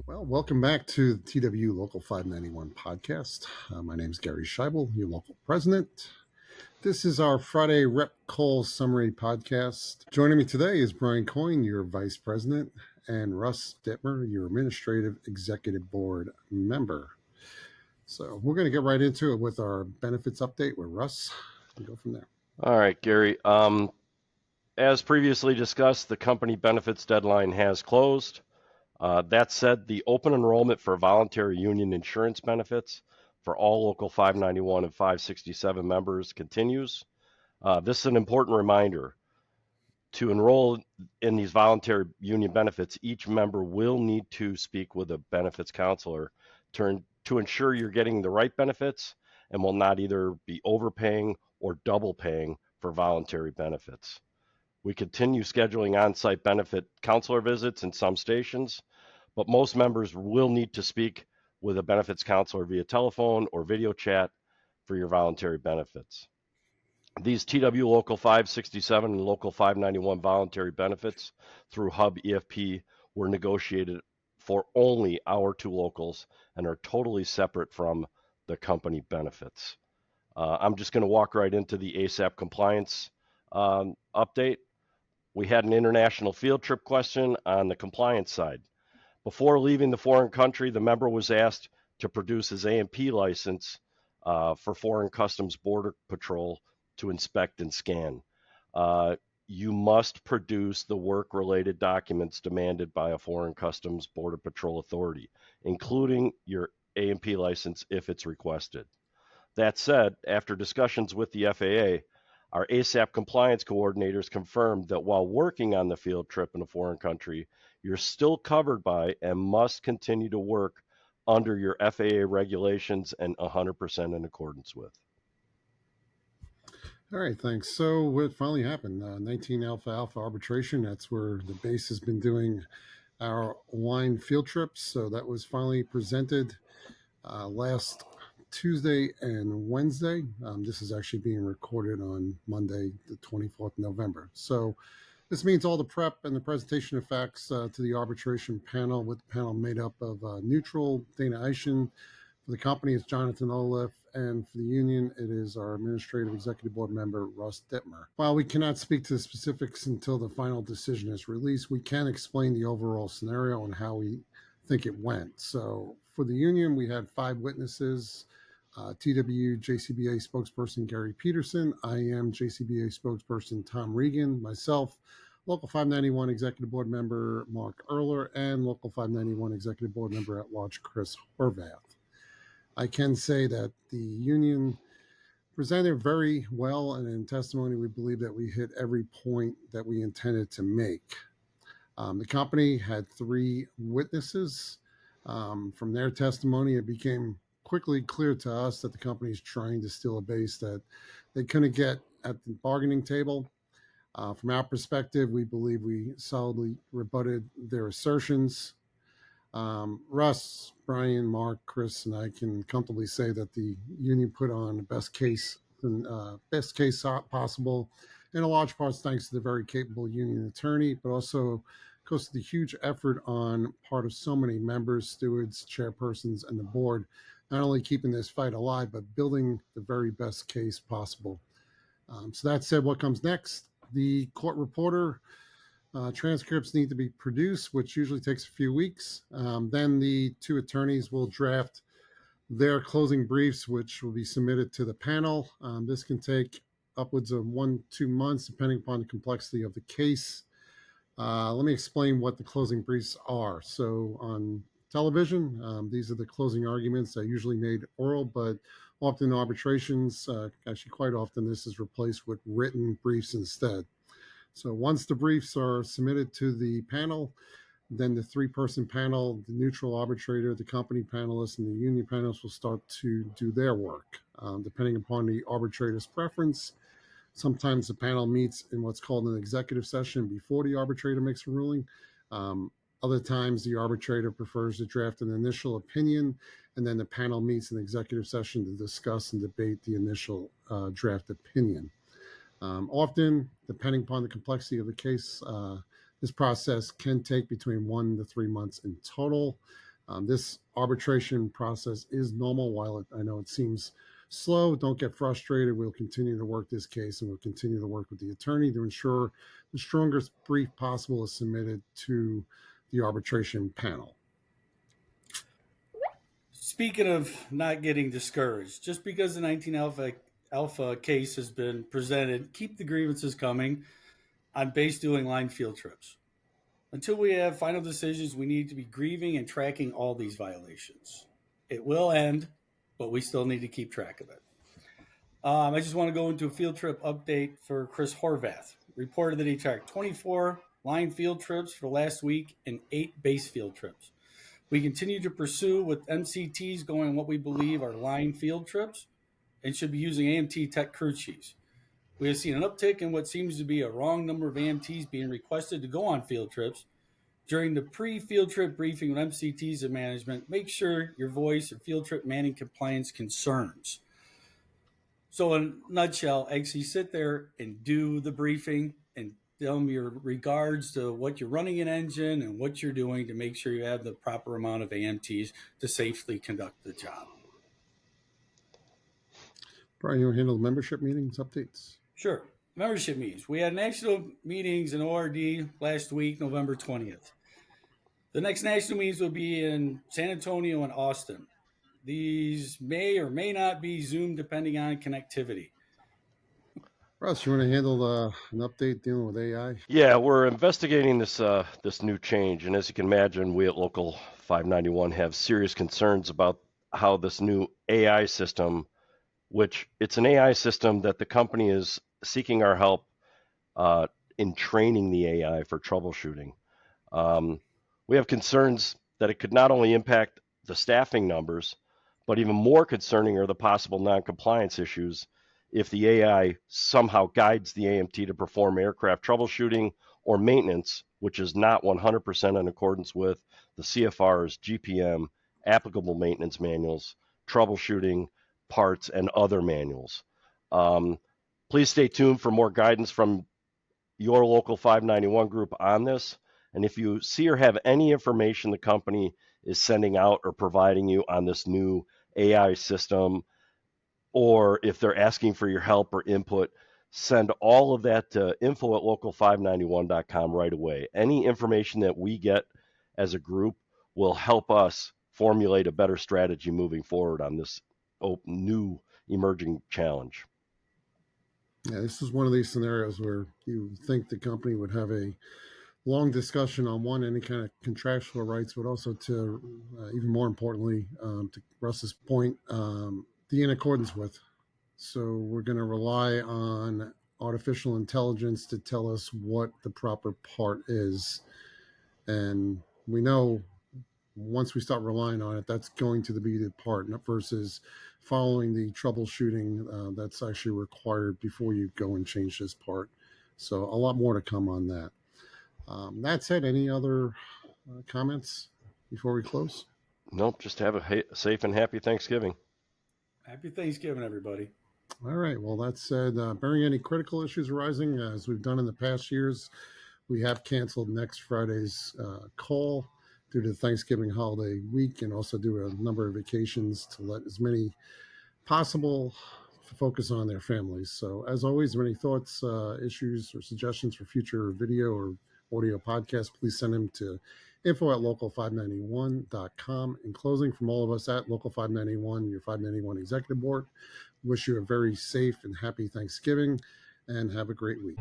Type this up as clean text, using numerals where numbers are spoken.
Well, welcome back to the TW Local 591 podcast. My name is Gary Scheibel, your local president. This is our Friday Rep Call Summary podcast. Joining me today is Brian Coyne, your vice president, and Russ Dittmer, your administrative executive board member. So we're going to get right into it with our benefits update with Russ and go from there. All right, Gary. As previously discussed, the company benefits deadline has closed. That said, the open enrollment for voluntary union insurance benefits for all Local 591 and 567 members continues. This is an important reminder. To enroll in these voluntary union benefits, each member will need to speak with a benefits counselor to ensure you're getting the right benefits and will not either be overpaying or double paying for voluntary benefits. We continue scheduling on-site benefit counselor visits in some stations, but most members will need to speak with a benefits counselor via telephone or video chat for your voluntary benefits. These TW Local 567 and Local 591 voluntary benefits through Hub EFP were negotiated for only our two locals and are totally separate from the company benefits. I'm just going to walk right into the ASAP compliance update. We had an international field trip question on the compliance side. Before leaving the foreign country, the member was asked to produce his A&P license for Foreign Customs Border Patrol to inspect and scan. You must produce the work-related documents demanded by a Foreign Customs Border Patrol authority, including your A&P license if it's requested. That said, after discussions with the FAA, our ASAP compliance coordinators confirmed that while working on the field trip in a foreign country, you're still covered by and must continue to work under your FAA regulations and 100% in accordance with. All right, thanks. So what finally happened? 19 Alpha Alpha Arbitration, that's where the base has been doing our wine field trips. So that was finally presented last Tuesday and Wednesday. This is actually being recorded on Monday, the 24th of November. So this means all the prep and the presentation of facts to the arbitration panel, with the panel made up of neutral Dana Eischen. For the company, it's Jonathan Olaf, and for the union, it is our administrative executive board member, Russ Dittmer. While we cannot speak to the specifics until the final decision is released, we can explain the overall scenario and how we think it went. So for the union, we had 5 witnesses. TW JCBA spokesperson Gary Peterson, IM JCBA spokesperson Tom Regan, myself, Local 591 Executive Board Member Mark Erler, and Local 591 Executive Board Member at Large Chris Horvath. I can say that the union presented very well, and in testimony, we believe that we hit every point that we intended to make. The company had 3 witnesses. From their testimony, it became quickly clear to us that the company is trying to steal a base that they couldn't get at the bargaining table. From our perspective, we believe we solidly rebutted their assertions. Russ, Brian, Mark, Chris, and I can comfortably say that the union put on the best case possible, in a large part thanks to the very capable union attorney, but also because of the huge effort on part of so many members, stewards, chairpersons, and the board, not only keeping this fight alive, but building the very best case possible. So that said, what comes next? The court reporter transcripts need to be produced, which usually takes a few weeks. Then the 2 attorneys will draft their closing briefs, which will be submitted to the panel. This can take upwards of 1-2 months, depending upon the complexity of the case. Let me explain what the closing briefs are. So on television, these are the closing arguments. They're usually made oral, but often arbitrations, actually quite often, this is replaced with written briefs instead. So once the briefs are submitted to the panel, then the 3-person panel, the neutral arbitrator, the company panelists, and the union panelists will start to do their work. Depending upon the arbitrator's preference, sometimes the panel meets in what's called an executive session before the arbitrator makes a ruling. Other times, the arbitrator prefers to draft an initial opinion, and then the panel meets in executive session to discuss and debate the initial draft opinion. Often, depending upon the complexity of the case, this process can take between 1 to 3 months in total. This arbitration process is normal. While I know it seems slow, don't get frustrated. We'll continue to work this case, and we'll continue to work with the attorney to ensure the strongest brief possible is submitted to the arbitration panel. Speaking of not getting discouraged, just because the 19 Alpha case has been presented, keep the grievances coming on base doing line field trips. Until we have final decisions, we need to be grieving and tracking all these violations. It will end, but we still need to keep track of it. I just want to go into a field trip update for Chris Horvath. Reported that he tracked 24 line field trips for the last week and 8 base field trips. We continue to pursue with MCTs going what we believe are line field trips and should be using AMT tech crew chiefs. We have seen an uptick in what seems to be a wrong number of AMTs being requested to go on field trips. During the pre-field trip briefing with MCTs and management, make sure your voice or field trip manning compliance concerns. So in a nutshell, actually sit there and do the briefing and tell them your regards to what you're running an engine and what you're doing to make sure you have the proper amount of AMTs to safely conduct the job. Brian, you want to handle the membership meetings updates? Sure. Membership meetings. We had national meetings in ORD last week, November 20th. The next national meetings will be in San Antonio and Austin. These may or may not be Zoom depending on connectivity. Russ, you want to handle an update dealing with AI? Yeah, we're investigating this new change, and as you can imagine, we at Local 591 have serious concerns about how this new AI system, which it's an AI system that the company is seeking our help in training the AI for troubleshooting. We have concerns that it could not only impact the staffing numbers, but even more concerning are the possible non-compliance issues if the AI somehow guides the AMT to perform aircraft troubleshooting or maintenance, which is not 100% in accordance with the CFR's GPM, applicable maintenance manuals, troubleshooting, parts, and other manuals. Please stay tuned for more guidance from your Local 591 group on this. And if you see or have any information the company is sending out or providing you on this new AI system, or if they're asking for your help or input, send all of that to info@local591.com right away. Any information that we get as a group will help us formulate a better strategy moving forward on this new emerging challenge. Yeah, this is one of these scenarios where you think the company would have a long discussion on any kind of contractual rights, but also to, even more importantly, to Russ's point, the in accordance with. So we're going to rely on artificial intelligence to tell us what the proper part is. And we know once we start relying on it, that's going to be the part versus following the troubleshooting that's actually required before you go and change this part. So a lot more to come on that. That said, any other comments before we close? Nope, just have a safe and happy Thanksgiving. Happy Thanksgiving, everybody. All right. Well, that said, barring any critical issues arising, as we've done in the past years, we have canceled next Friday's call due to the Thanksgiving holiday week and also due to a number of vacations to let as many possible focus on their families. So as always, any thoughts, issues, or suggestions for future video or audio podcasts, please send them to info@local591.com. In closing, from all of us at Local 591, your 591 Executive Board, wish you a very safe and happy Thanksgiving and have a great week.